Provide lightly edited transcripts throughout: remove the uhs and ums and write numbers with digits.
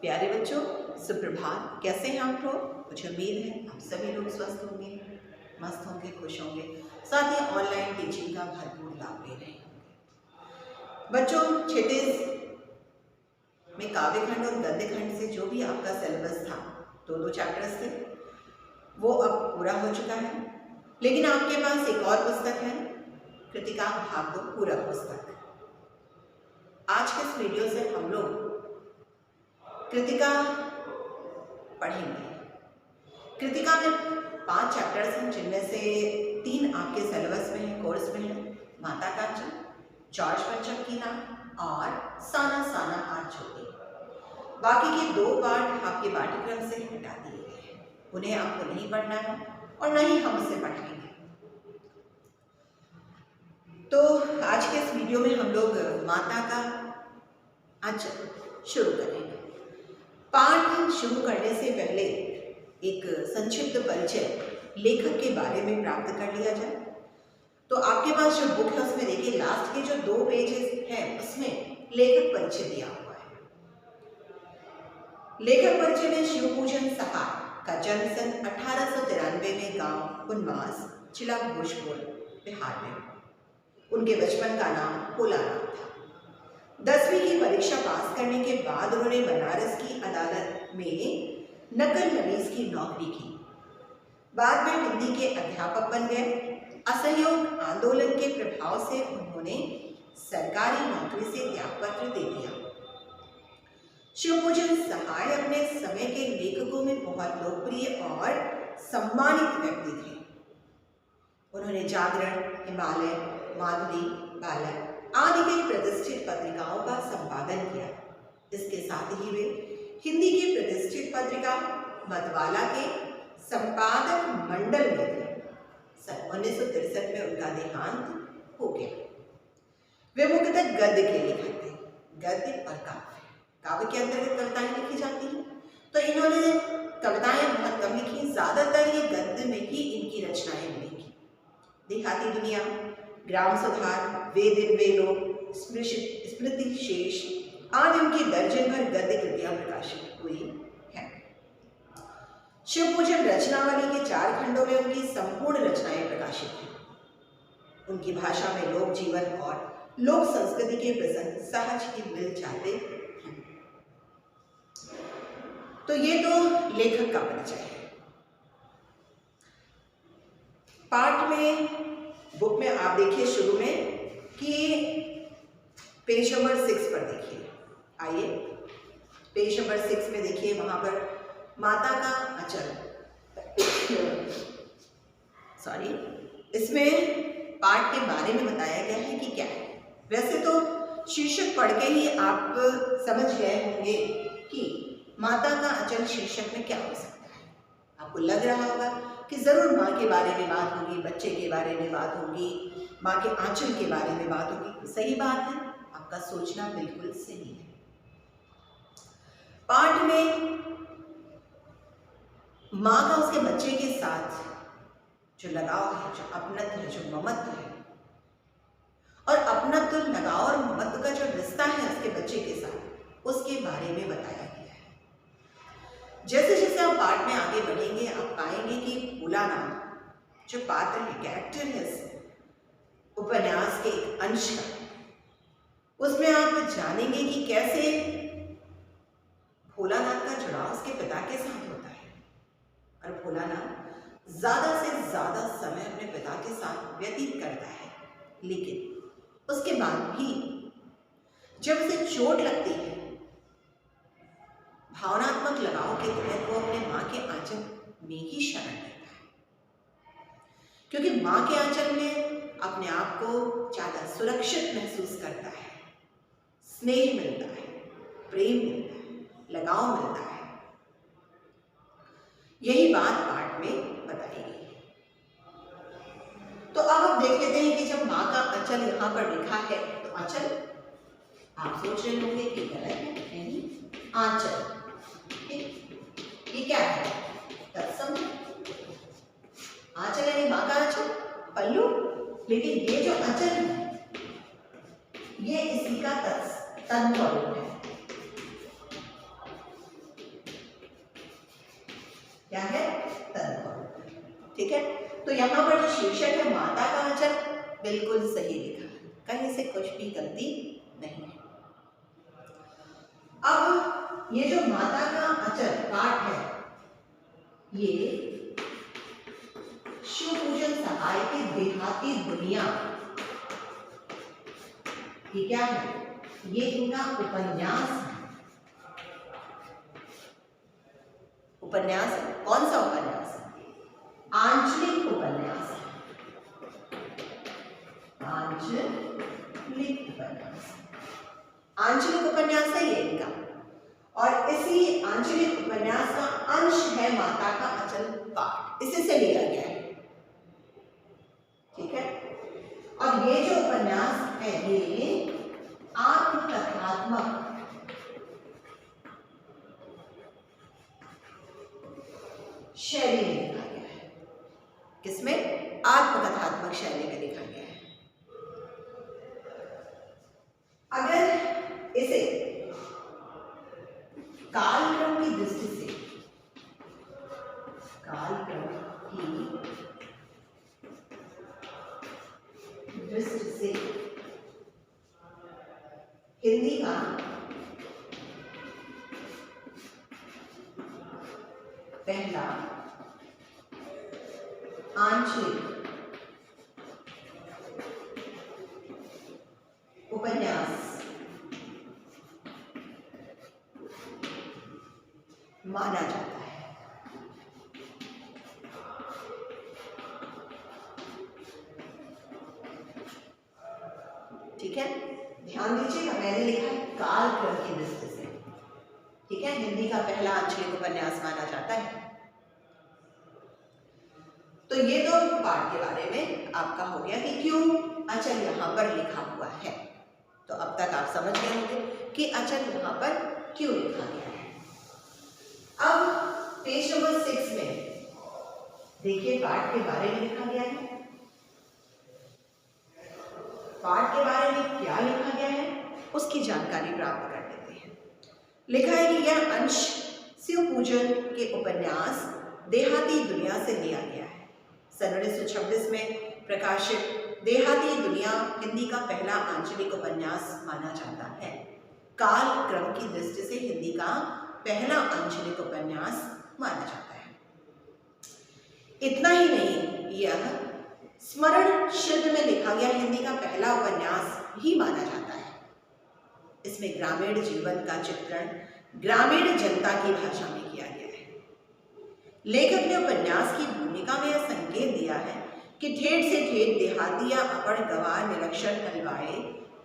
प्यारे बच्चों, सुप्रभात। कैसे हैं आप लोग? मुझे उम्मीद है आप सभी लोग स्वस्थ होंगे, मस्त होंगे, खुश होंगे, साथ ही ऑनलाइन टीचिंग का भरपूर लाभ ले रहे होंगे। बच्चों, क्षितिज में काव्यखंड और गद्यखंड से जो भी आपका सिलेबस था, दो चैप्टर्स थे, वो अब पूरा हो चुका है। लेकिन आपके पास एक और पुस्तक है, कृतिका भाग 2 पूरा पुस्तक। आज के इस वीडियो से हम लोग कृतिका पढ़ेंगे। कृतिका में 5 चैप्टर्स हैं, जिनमें से 3 आपके सिलेबस में है, कोर्स में है। माता का अंचल, जॉर्ज पंचम की नाम और साना साना आज छोटी। बाकी के 2 पार्ट आपके पाठ्यक्रम से हटा दिए गए हैं, उन्हें आपको नहीं पढ़ना है और न ही हम उसे पढ़ाएंगे। तो आज के इस वीडियो में हम लोग माता का अंचल शुरू करेंगे। पाठ शुरू करने से पहले एक संक्षिप्त परिचय लेखक के बारे में प्राप्त कर लिया जाए। तो आपके पास जो बुक है उसमें देखिए, लास्ट के जो 2 पेजेस हैं उसमें लेखक परिचय दिया हुआ है। लेखक परिचय में शिवपूजन सहाय का जन्म सन 1893 में गांव कुनमास, जिला भोजपुर, बिहार में। उनके बचपन का नाम भोलानाथ था। 10वीं की परीक्षा पास करने के बाद उन्होंने बनारस की अदालत में नकल नवीस की नौकरी की। बाद में हिंदी के अध्यापक बन गए। असहयोग आंदोलन के प्रभाव से उन्होंने सरकारी नौकरी से त्यागपत्र दे दिया। शिवपूजन सहाय अपने समय के लेखकों में बहुत लोकप्रिय और सम्मानित व्यक्ति थे। उन्होंने जागरण, हिमालय, माधुरी, बालक आदि के प्रतिष्ठित पत्रिकाओं का संपादन किया। इसके साथ ही वे हिंदी की प्रतिष्ठित पत्रिका मतवाला के संपादक मंडल में थे। सन 1963 में उनका देहांत हो गया। वे मुख्यतः गद्य के लेखक थे। गद्य और काव्य, काव्य के अंतर्गत कविताएं लिखी जाती हैं, तो इन्होंने कविताएं बहुत कम लिखी। ज्यादातर ये गद्य में ही इनकी रचनाएं मिलेंगी। देहाती दुनिया, ग्राम सुधार, वे दिन वे लोग, स्मृति शेष आदि उनकी दर्जन भर गद्य कृतियां प्रकाशित हुई हैं। शिवपूजन रचनावली के 4 खंडों में उनकी संपूर्ण रचनाएं प्रकाशित हैं। उनकी भाषा में लोक जीवन और लोक संस्कृति के प्रसंग सहज ही मिल जाते हैं। तो ये तो लेखक का परिचय है। पाठ में, बुक में आप देखिए शुरू में कि पेज नंबर 6 पर देखिए। आइए पेज नंबर 6 में देखिए, वहां पर माता का अंचल इसमें पाठ के बारे में बताया गया है कि क्या है। वैसे तो शीर्षक पढ़ के ही आप समझ गए होंगे कि माता का अंचल शीर्षक में क्या हो सकता है। आपको लग रहा होगा कि जरूर माँ के बारे में बात होगी, बच्चे के बारे में बात होगी, माँ के आंचल के बारे में बात होगी। सही बात है, आपका सोचना बिल्कुल सही है। पाठ में माँ का उसके बच्चे के साथ जो लगाव है, जो अपनत्व है, जो ममत्व है, और अपनत्व, लगाव और ममत्व का जो रिश्ता है उसके बच्चे के साथ, उसके बारे में बताया गया है। जैसे जैसे आप पाठ में आगे बढ़ेंगे, आप पाएंगे कि भोलानाथ जो पात्र है, कैरेक्टर है इस उपन्यास के एक अंश का, उसमें आप जानेंगे कि कैसे भोलानाथ का जुड़ाव उसके पिता के साथ होता है। और भोलानाथ ज्यादा से ज्यादा समय अपने पिता के साथ व्यतीत करता है, लेकिन उसके बाद भी जब उसे चोट लगती है, भावनात्मक लगाव के तहत वो अपने माँ के आंचल में ही शरण लेता है, क्योंकि माँ के आंचल में अपने आप को ज्यादा सुरक्षित महसूस करता है। स्नेह मिलता है, प्रेम मिलता है, लगाव मिलता है। यही बात पाठ में बताई गई है। तो अब हम देख लेते हैं कि जब माँ का अंचल यहाँ पर लिखा है, तो आंचल, आप सोच रहे होंगे कि गलत है, नहीं, आंचल ये क्या है? तत्सम। आंचल यानी माँ का आंचल, पल्लू। लेकिन ये जो आंचल है, ये इसी का तत्स्वरूप है। क्या है? तनहुआ। ठीक है, तो यहाँ पर जो शीर्षक है माता का आंचल, बिल्कुल सही लिखा है, कहीं से कुछ भी गलती नहीं है। अब ये जो माता का आंचल पाठ है, ये शिव पूजन सहाय की देहाती दुनिया, ये क्या है? ये इनका उपन्यास है। उपन्यास, कौन सा उपन्यास है? आंचलिक उपन्यास है। आंचलिक उपन्यास, आंचलिक उपन्यास है ये इनका, और इसी आंचलिक उपन्यास का अंश है माता का आंचल पाठ, इसी से लिया गया है। ठीक है, और ये जो उपन्यास है ये आत्मकथात्मक शैली में लिखा गया है। किसमें? आत्मकथात्मक शैली में लिखा गया है। अगर इसे कालक्रम की दृष्टि से, कालक्रम की दृष्टि से हिंदी का पहला आंचलिक उपन्यास माना जाता है। ठीक है, ध्यान दीजिएगा, मैंने लिखा है कालक्रम की दृष्टि से। ठीक है, हिंदी का पहला आंचलिक उपन्यास माना जाता है। तो ये तो पाठ के बारे में आपका हो गया कि क्यों आंचल यहाँ पर लिखा हुआ है। तो अब तक आप समझ गए होंगे कि आंचल यहाँ पर क्यों लिखा गया है। अब पेज नंबर 6 में देखिए पाठ के बारे में लिखा गया है। पाठ के बारे में क्या लिखा गया है उसकी जानकारी प्राप्त कर लेते हैं। लिखा है कि यह अंश शिव पूजन के उपन्यास देहाती दुनिया से लिया गया है। सन 1926 में प्रकाशित देहाती दुनिया हिंदी का पहला आंचलिक उपन्यास माना जाता है। कालक्रम की दृष्टि से हिंदी का पहला आंचलिक उपन्यास माना जाता है। इतना ही नहीं, यह स्मरण शिल्प में लिखा गया हिंदी का पहला उपन्यास ही माना जाता है। इसमें ग्रामीण जीवन का चित्रण ग्रामीण जनता की भाषा में किया गया है। लेखक ने उपन्यास की भूमिका में यह संकेत दिया है कि ठेठ से ठेठ देहाती या अपढ़ गंवार निरक्षर हलवाए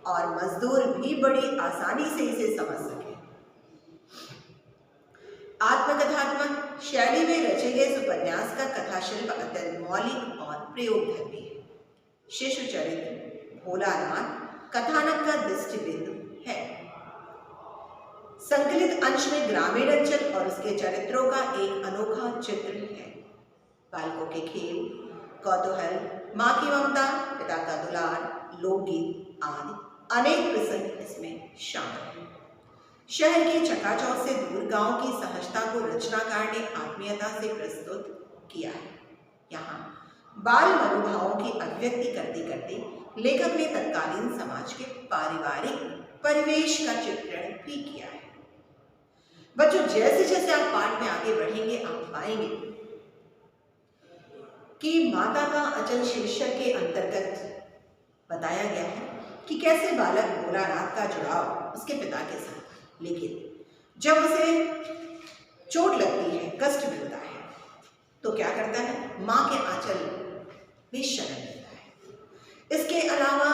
और मजदूर भी बड़ी आसानी से इसे समझ सके। आत्मकथात्मक शैली में रचे गए इस उपन्यास का कथाशिल्प अत्यंत मौलिक और प्रयोगधर्मी है। शिशु चरित्र भोलानाथ कथानक का दृष्टिबिंदु है। संकलित अंश में ग्रामीण अंचल और उसके चरित्रों का एक अनोखा चित्र है। बालकों के खेल, कौतूहल, माँ की ममता, पिता का दुलार, लोकगीत आदि अनेक प्रसंग इसमें शामिल हैं। शहर की चकाचौंध से दूर गांव की सहजता को रचनाकार ने आत्मीयता से प्रस्तुत किया है। यहाँ बाल मनोभावों की अभिव्यक्ति करते करते लेखक ने तत्कालीन समाज के पारिवारिक परिवेश का चित्रण भी किया है। बच्चों, जैसे जैसे आप पाठ में आगे बढ़ेंगे आप पाएंगे कि माता का आंचल शीर्षक के अंतर्गत बताया गया है कि कैसे बालक भोलानाथ का जुड़ाव उसके पिता के साथ, लेकिन जब उसे चोट लगती है, कष्ट मिलता है, तो क्या करता है? माँ के आंचल में शरण लेता है। इसके अलावा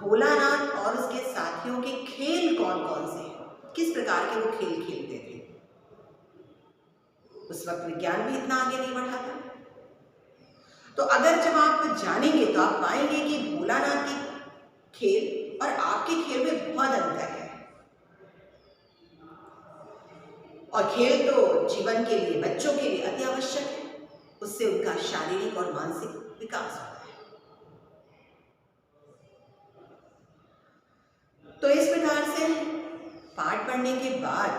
भोलानाथ और उसके साथियों के खेल कौन कौन से हैं, किस प्रकार के वो खेल खेलते थे। उस वक्त विज्ञान भी इतना आगे नहीं बढ़ा था। तो अगर जब आप जानेंगे तो आप पाएंगे कि भोलानाथ के खेल और आपके खेल में बहुत अंतर है। और खेल तो जीवन के लिए, बच्चों के लिए अति आवश्यक है। उससे उनका शारीरिक और मानसिक विकास होता है। तो इस प्रकार से पाठ पढ़ने के बाद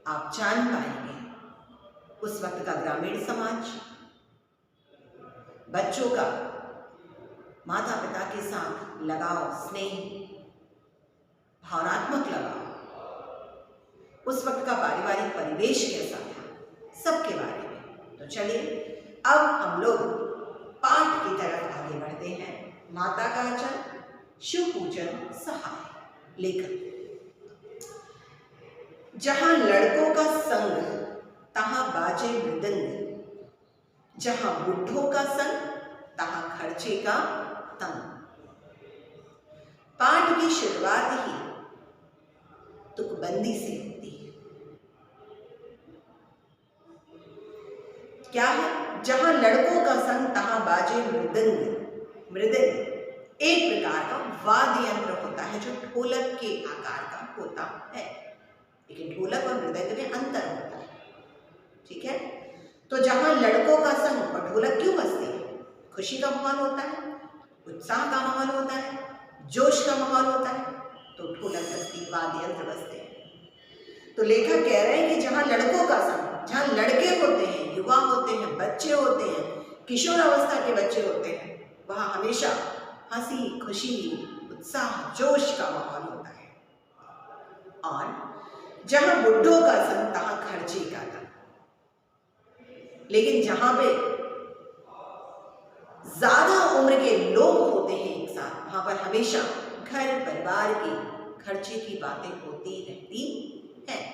आप जान पाएंगे उस वक्त का ग्रामीण समाज, बच्चों का माता पिता के साथ लगाव, स्नेह, भावनात्मक लगाव, उस वक्त का पारिवारिक परिवेश कैसा था, सबके बारे में। तो चलिए अब हम लोग पाठ की तरफ आगे बढ़ते हैं। माता का आचरण, शिव पूजन सहाय। लेखक, जहां लड़कों का संग तहां बाजे मृदंग, जहां बुढ़ों का संग तहां खर्चे का तंग। पाठ की शुरुआत ही तुकबंदी से होती है। क्या है? जहां लड़कों का संग तहां बाजे मृदंग। मृदंग एक प्रकार का वाद्य यंत्र होता है जो ढोलक के आकार का होता है, लेकिन ढोलक और मृदंग में अंतर होता है। ठीक है, तो जहां लड़कों का संग, और ढोलक क्यों बजती है? खुशी का माहौल होता है, उत्साह का माहौल होता है, जोश का माहौल होता है, तो ढोलक बजती, वाद्य यंत्र बजते हैं। तो लेखक कह रहे हैं कि जहां लड़कों का संग, जहां लड़के होते हैं, युवा होते हैं, बच्चे होते हैं, किशोर अवस्था के बच्चे होते हैं, वहां हमेशा हंसी, खुशी, उत्साह, जोश का माहौल होता है। और जहां बुढ़ों का संग तहां खर्चे का तंग। लेकिन जहां पे ज्यादा उम्र के लोग होते हैं एक साथ, वहां पर हमेशा घर परिवार की खर्चे की बातें होती रहती हैं।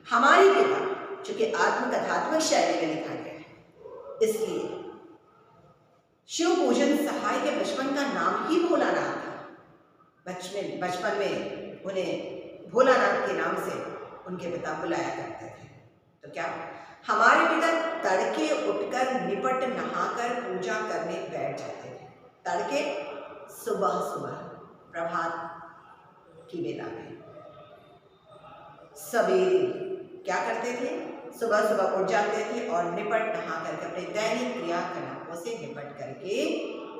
हमारे पिता, चूंकि आत्मकथात्मक शैली में लिखा गया है, इसलिए शिव पूजन सहाय के बचपन का नाम ही भोलानाथ था। बचपन में उन्हें भोलानाथ के नाम से उनके पिता बुलाया करते थे। तो क्या हमारे पिता तड़के उठकर निपट नहाकर पूजा करने बैठ जाते थे। तड़के सुबह सुबह, प्रभात की बेला में, सवेरे क्या करते थे? सुबह सुबह उठ जाते थे और निपट नहा करके अपने दैनिक क्रियाकलापों से निपट करके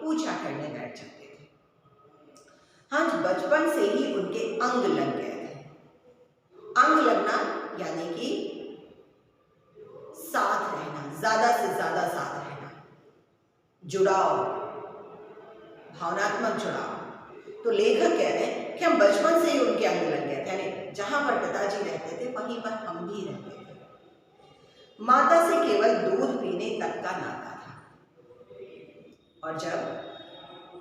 पूजा करने बैठ जाते थे। हाँ, बचपन से ही उनके अंग लग गए थे। अंग लगना यानी कि साथ रहना, ज्यादा से ज्यादा साथ रहना, जुड़ाव, भावनात्मक जुड़ाव। तो लेखक कह रहे हैं कि हम बचपन से ही उनके अंग लग गए थे, यानी जहां पर पिताजी रहते थे वहीं पर हम भी रहते थे। माता से केवल दूध पीने तक का नाता था, और जब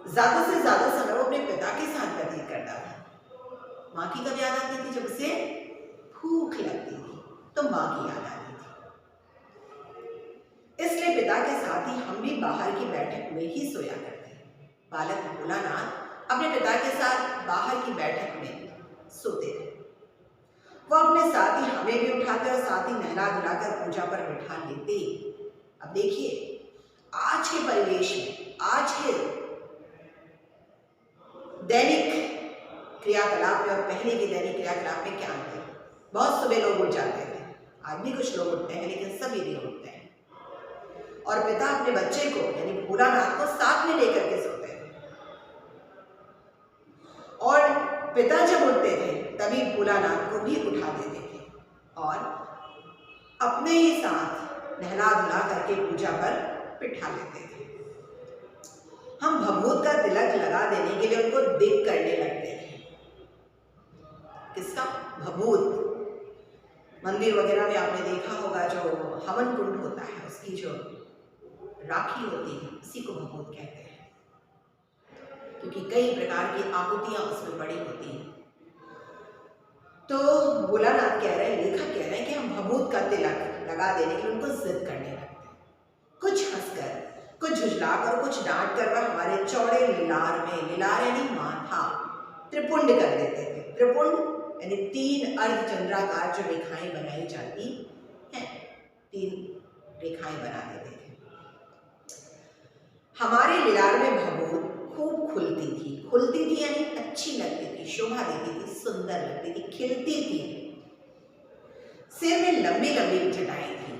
ज्यादा से ज्यादा समय वो अपने पिता के साथ व्यतीत करता था। माँ की कब याद आती थी? जब उसे भूख लगती थी तो माँ की याद आती थी। इसलिए पिता के साथ ही हम भी बाहर की बैठक में ही सोया करते हैं। बालक भोलानाथ अपने पिता के साथ बाहर की बैठक में सोते थे। वो अपने साथ ही हमें भी उठाते और साथ ही नहला धुलाकर पूजा पर बिठा लेते। अब देखिए, आज के परिवेश में, आज के दैनिक क्रियाकलाप में और पहले के दैनिक क्रियाकलाप में क्या अंतर है? बहुत सुबह लोग उठ जाते थे, आज भी कुछ लोग उठते हैं, लेकिन सभी नहीं उठते हैं। और पिता अपने बच्चे को, यानी भोलानाथ को, साथ में लेकर के सोते थे। और पिता जब उठते थे तभी भोलानाथ को भी उठा देते थे और अपने ही साथ नहला धुला करके पूजा पर बिठा लेते थे। हम भभूत का तिलक लगा देने के लिए उनको दिक करने लगते थे। किसका? भभूत। मंदिर वगैरह में आपने देखा होगा, जो हवन कुंड होता है उसकी जो राखी होती है उसी को भभूत कहते हैं, क्योंकि कई प्रकार की आहुतियां उसमें पड़ी होती हैं। तो भोलानाथ कह रहे हैं, लेखक कह रहे हैं कि हम भभूत का तिलक लगा देने के लिए उनको जिद करने लगते हैं। कुछ हंसकर, कुछ झुझलाकर, कुछ डांट कर वह हमारे चौड़े लिलार में, लिलार यानी माथा, त्रिपुंड कर देते थे। त्रिपुंड यानी 3 अर्धचंद्राकार जो रेखाएं बनाई जाती हैं, 3 रेखाएं बना देते थे। हमारे लिलार में भभूत खूब खुलती थी यानी अच्छी लगती थी, शोभा देती थी, सुंदर लगती थी, खिलती थी। सिर में लंबी लंबी जटाएं थी।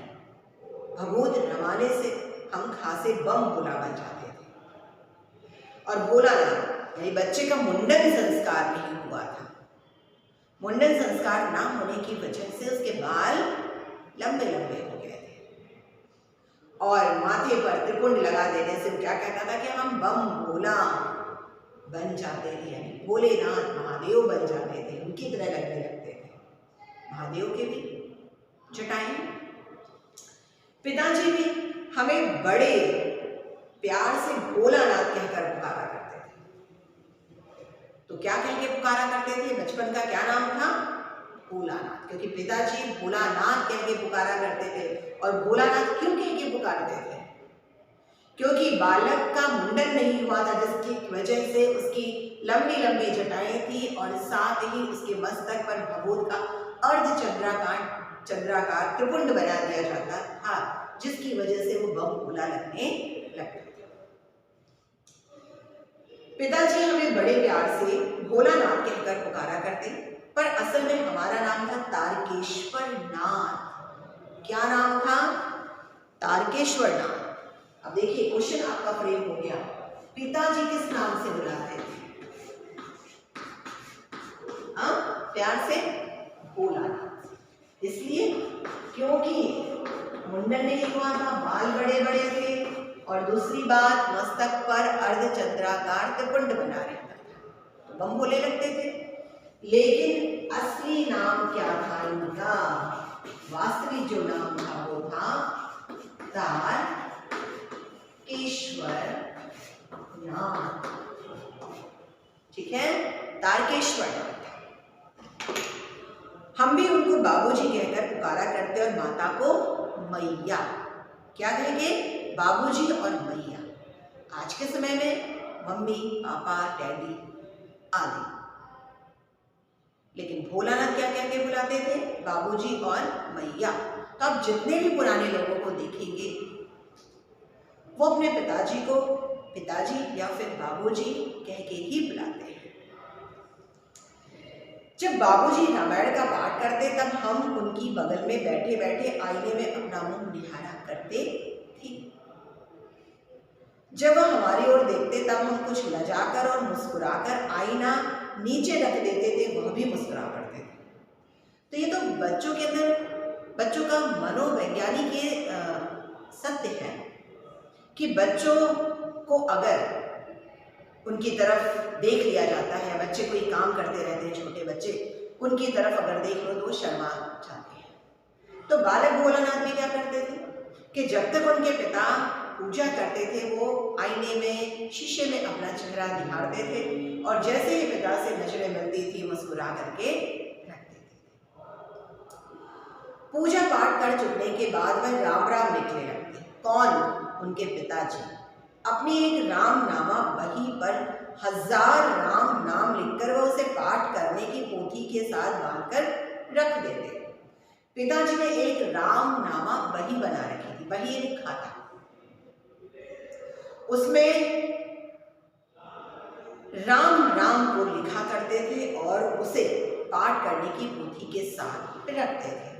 भभूत रवाने से हम खासे बम भोला बन जाते थे। और भोलानाथ यानी बच्चे का मुंडन संस्कार नहीं हुआ था। मुंडन संस्कार ना होने की वजह से उसके बाल लंबे लंबे हो गए थे। और माथे पर त्रिपुंड लगा देने से वो क्या कहता था कि हम बम भोला बन जाते थे, यानी भोलेनाथ महादेव बन जाते थे, उनकी तरह लगने लगते थे। महादेव के भी जटाएं। पिताजी भी हमें बड़े प्यार से भोलानाथ कहकर पुकारा करते थे। तो क्या कह के पुकारा करते थे? बचपन का क्या नाम था? भोलानाथ, क्योंकि पिताजी भोलानाथ कह के पुकारा करते थे। और भोलानाथ क्यों कह के पुकारते थे? क्योंकि बालक का मुंडन नहीं हुआ था, जिसकी वजह से उसकी लंबी लंबी जटाएं थी और साथ ही उसके मस्तक पर भभूत का चंद्राकार त्रिपुंड बना दिया जाता था, जिसकी वजह से वो बम भोला लगने लगता था। पिताजी हमें बड़े प्यार से भोलानाथ कहकर पुकारा करते, पर असल में हमारा नाम था तारकेश्वर नाथ। क्या नाम था? तारकेश्वर नाथ। अब देखिए क्वेश्चन आपका फ्रेम हो गया, पिताजी किस नाम से बुलाते थे? प्यार से भोलानाथ। इसलिए क्योंकि मुंडन नहीं हुआ था, बाल बड़े बड़े थे, और दूसरी बात मस्तक पर अर्धचंद्राकार त्रिपुंड बना रहता था, तो बम भोले लगते थे। लेकिन असली नाम क्या था इनका? वास्तविक जो नाम था वो था तारकेश्वर नाथ। ठीक है, तारकेश्वर नाथ। हम भी उनको बाबूजी कहकर पुकारा करते और माता को मैया। क्या कहेंगे? बाबूजी और मैया। आज के समय में मम्मी, पापा, डैडी आदि। लेकिन भोलानाथ क्या कह के बुलाते थे? बाबूजी और मैया। तो आप जितने भी पुराने लोगों को देखेंगे वो अपने पिताजी को पिताजी या फिर बाबूजी कह के ही बुलाते हैं। जब बाबूजी रामायण का पाठ करते तब हम उनकी बगल में बैठे बैठे आईने में अपना मुंह निहारा करते थे। जब वह हमारी ओर देखते तब हम कुछ लजाकर और मुस्कुराकर आईना नीचे रख देते थे, वह भी मुस्कुरा पड़ते थे। तो ये तो बच्चों के अंदर, बच्चों का मनोवैज्ञानिक सत्य है कि बच्चों को अगर उनकी तरफ देख लिया जाता है, बच्चे कोई काम करते रहते हैं, छोटे बच्चे, उनकी तरफ अगर देख लो तो वो शर्मा जाते हैं। तो बालक भोलानाथ भी क्या करते थे कि जब तक उनके पिता पूजा करते थे वो आईने में, शीशे में अपना चेहरा निहारते थे और जैसे ही पिता से नजरें मिलती थी मुस्कुरा करके रखते थे। पूजा पाठ कर चुकने के बाद वह राम राम लिखने लगते। कौन? उनके पिताजी। अपनी एक रामनामा बही पर 1000 राम नाम लिखकर वह उसे पाठ करने की पोथी के साथ बांधकर रख देते। पिताजी ने एक रामनामा बही बना रखी थी, बही एक खाता, उसमें राम राम को लिखा करते थे और उसे पाठ करने की पोथी के साथ रखते थे।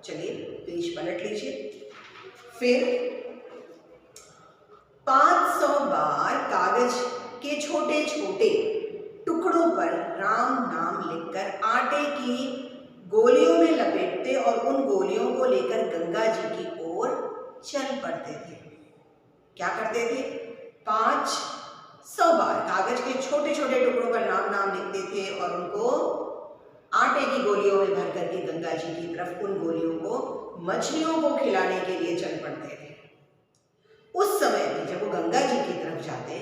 चलिए पेज पलट लीजिए। फिर 500 बार कागज के छोटे छोटे टुकड़ों पर राम नाम लिखकर आटे की गोलियों में लपेटते और उन गोलियों को लेकर गंगा जी की ओर चल पड़ते थे। क्या करते थे? 500 बार कागज के छोटे छोटे टुकड़ों पर राम नाम लिखते थे और उनको आटे की गोलियों में भर करके गंगा जी की तरफ उन गोलियों को मछलियों को खिलाने के लिए चल पड़ते थे। उस समय में जब वो गंगा जी की तरफ जाते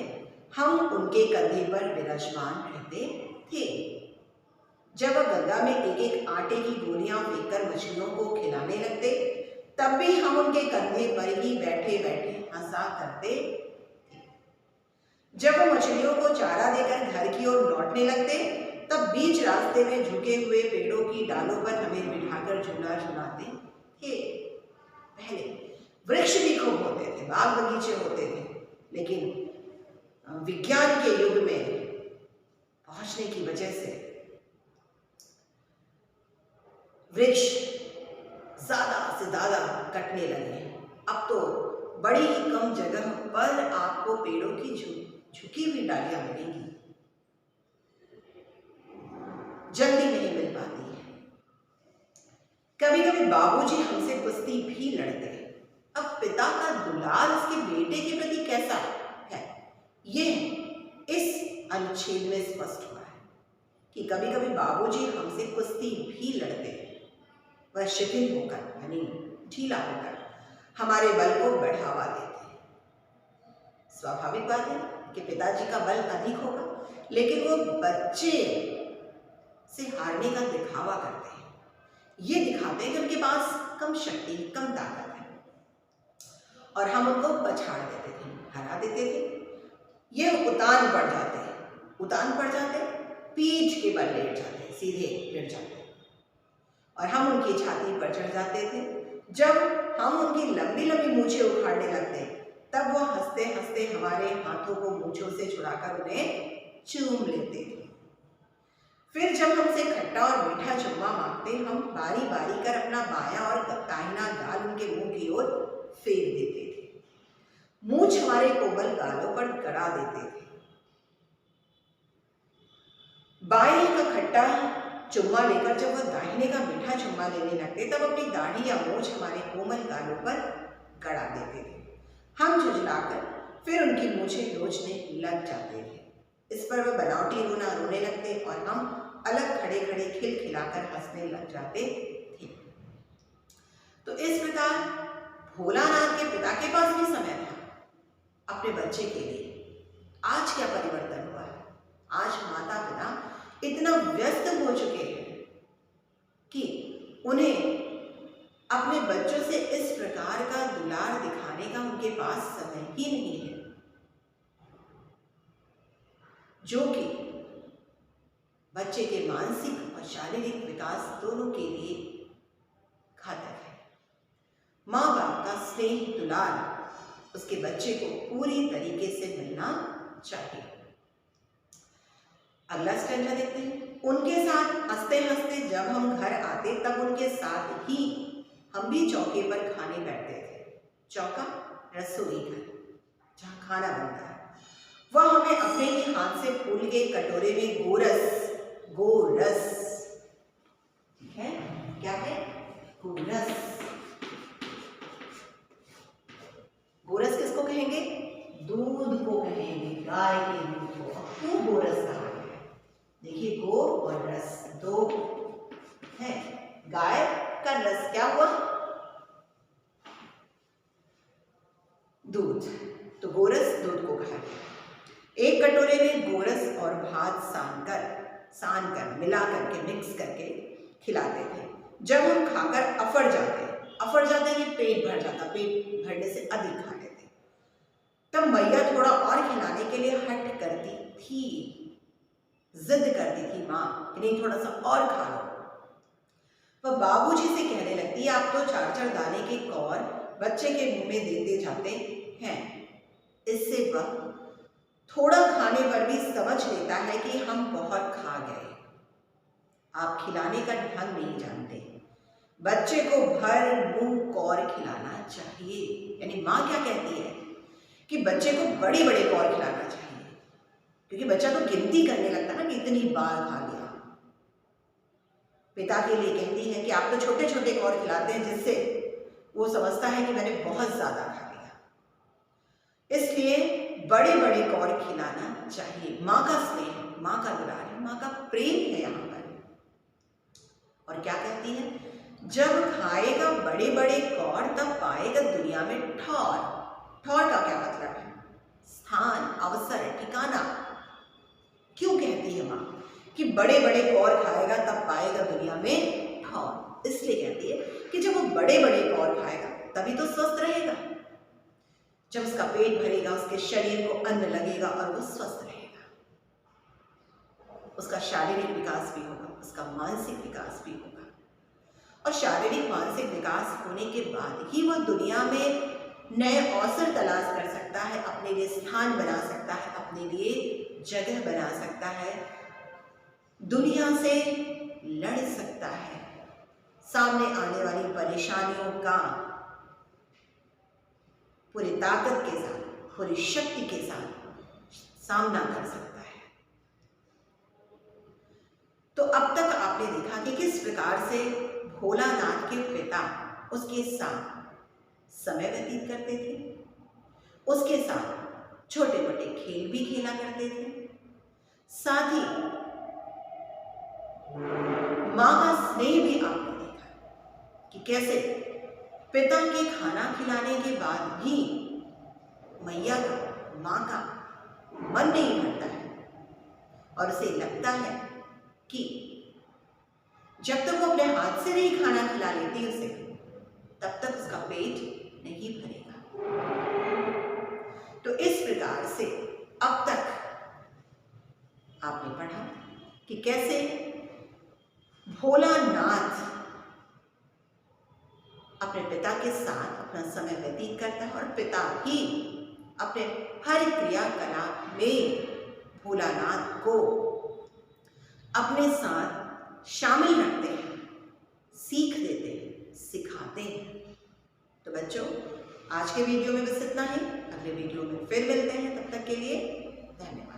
हम उनके कंधे पर विराजमान रहते थे। जब वह गंगा में एक एक आटे की गोलियां फेंककर मछलियों को खिलाने लगते तब भी हम उनके कंधे पर ही बैठे बैठे हंसा करते थे। जब वो मछलियों को चारा देकर घर की ओर लौटने लगते तब बीच रास्ते में झुके हुए पेड़ों की डालों पर हमें बिठाकर झूला झुलाते थे। पहले वृक्ष भी खूब होते थे, बाग बगीचे होते थे, लेकिन विज्ञान के युग में पहुंचने की वजह से वृक्ष ज्यादा से ज्यादा कटने लगे। अब तो बड़ी ही कम जगह पर आपको पेड़ों की झुकी हुई डालियां मिलेंगी, जल्दी नहीं मिल पाती है। कभी कभी बाबूजी हमसे कुश्ती भी लड़ते हैं। अब पिता का दुलार उसके बेटे के प्रति कैसा है, ये इस अनुच्छेद में स्पष्ट हुआ है कि कभी कभी बाबूजी हमसे कुश्ती भी लड़ते हैं। वह शिथिल होकर यानी ढीला होकर हमारे बल को बढ़ावा देते हैं। स्वाभाविक बात है कि पिताजी का बल अधिक होगा, लेकिन वो बच्चे से हारने का दिखावा करते हैं। ये दिखाते हैं कि उनके पास कम शक्ति, कम ताकत है, और हम उनको पछाड़ देते थे, हरा देते थे। ये उतान पड़ जाते, पीठ के बल लेट जाते, सीधे लेट जाते, और हम उनकी छाती पर चढ़ जाते थे। जब हम उनकी लंबी लंबी मूछें उखाड़ने लगते, तब वो हंसते हंसते हमारे हाथों को मूछों से छुड़ाकर उन्हें चूम लेते थे। फिर जब हमसे खट्टा और मीठा चुम्मा मांगते, हम बारी बारी कर अपना बायां और दाहिना गाल उनके मुंह की ओर फेर देते थे। मूछ हमारे कोमल गालों पर गड़ा देते थे। बाएं का खट्टा चुम्मा लेकर जब वह दाहिने का मीठा चुम्मा लेने लगते, तब अपनी दाढ़ी या मूछ हमारे कोमल गालों पर गड़ा देते थे। हम झुंझलाकर फिर उनकी मूछें नोचने लग जाते थे। इस पर वह बनावटी रोना रोने लगते और हम अलग खड़े खड़े खिलखिलाकर हंसने लग जाते थे। तो इस प्रकार भोलानाथ के पिता के पास भी समय था अपने बच्चे के लिए। आज क्या परिवर्तन हुआ है? आज माता पिता इतना व्यस्त हो चुके हैं कि उन्हें अपने बच्चों से इस प्रकार का दुलार दिखाने का उनके पास समय ही नहीं है, जो कि बच्चे के मानसिक और शारीरिक विकास दोनों के लिए घातक है। माँ बाप का स्नेह दुलार उसके बच्चे को पूरी तरीके से मिलना चाहिए। अगला स्टैंजा देखते हैं। उनके साथ हंसते हंसते जब हम घर आते, तब उनके साथ ही हम भी चौके पर खाने बैठते थे। चौका रसोई घर, जहाँ खाना बनता है। वह हमें अपने ही हाथ से फूल के कटोरे में गोरस, ठीक है, क्या है? गोरस। गोरस किसको कहेंगे? दूध को कहेंगे, गाय के दूध को। क्यों गोरस कहा गया? देखिए, गो और रस दो है। गाय का रस क्या हुआ? दूध। तो गोरस दूध को कहा गया। एक कटोरे में गोरस और भात सान कर मिला करके मिक्स करके खिलाते थे। जब हम खाकर अफर जाते कि पेट भर जाता, पेट भरने से अधिक खा लेते, तब मैया थोड़ा और खिलाने के लिए हट करती थी, जिद करती थी माँ कि नहीं, थोड़ा सा और खा लो। वह बाबूजी से कहने लगती, आप तो 4-4 दाने के कौर बच्चे के मुंह में देते जाते हैं। इससे वह थोड़ा खाने पर भी समझ लेता है कि हम बहुत खा गए। आप खिलाने का ढंग नहीं जानते। बच्चे को भर मुंह कौर खिलाना चाहिए। यानी माँ क्या कहती है कि बच्चे को बड़े बड़े कौर खिलाना चाहिए, क्योंकि बच्चा तो गिनती करने लगता है ना कि इतनी बार खा लिया। पिता के लिए कहती है कि आप तो छोटे छोटे कौर खिलाते हैं, जिससे वो समझता है कि मैंने बहुत ज्यादा खा लिया। इसलिए बड़े बड़े कौर खिलाना चाहिए। माँ का स्नेह, माँ का दुलार है, माँ का प्रेम है यहाँ पर। और क्या कहती है? जब खाएगा बड़े बड़े कौर, तब पाएगा दुनिया में ठौर। ठौर का क्या मतलब है? स्थान, अवसर, ठिकाना। क्यों कहती है माँ कि बड़े बड़े कौर खाएगा तब पाएगा दुनिया में ठौर? इसलिए कहती है कि जब वो बड़े बड़े कौर खाएगा तभी तो स्वस्थ रहेगा। जब उसका पेट भरेगा, उसके शरीर को अन्न लगेगा और वो स्वस्थ रहेगा। उसका शारीरिक विकास भी होगा, उसका मानसिक विकास भी होगा। और शारीरिक मानसिक विकास होने के बाद ही वह दुनिया में नए अवसर तलाश कर सकता है, अपने लिए स्थान बना सकता है, अपने लिए जगह बना सकता है, दुनिया से लड़ सकता है, सामने आने वाली परेशानियों का पूरी ताकत के साथ, पूरी शक्ति के साथ सामना कर सकता है। तो अब तक आपने देखा कि किस प्रकार से भोलानाथ के पिता उसके साथ समय व्यतीत करते थे, उसके साथ छोटे मोटे खेल भी खेला करते थे। साथ ही माँ का स्नेह भी आपने देखा कि कैसे पिता के खाना खिलाने के बाद भी मैया का, माँ का मन नहीं भरता है और उसे लगता है कि जब तक वो अपने हाथ से नहीं खाना खिला लेती उसे, तब तक उसका पेट नहीं भरेगा। तो इस प्रकार से अब तक आपने पढ़ा कि कैसे भोलानाथ अपने पिता के साथ अपना समय व्यतीत करता है और पिता भी अपने हर क्रियाकलाप में भोलानाथ को अपने साथ शामिल रखते हैं, सीख देते हैं, सिखाते हैं। तो बच्चों, आज के वीडियो में बस इतना ही। अगले वीडियो में फिर मिलते हैं, तब तक के लिए धन्यवाद।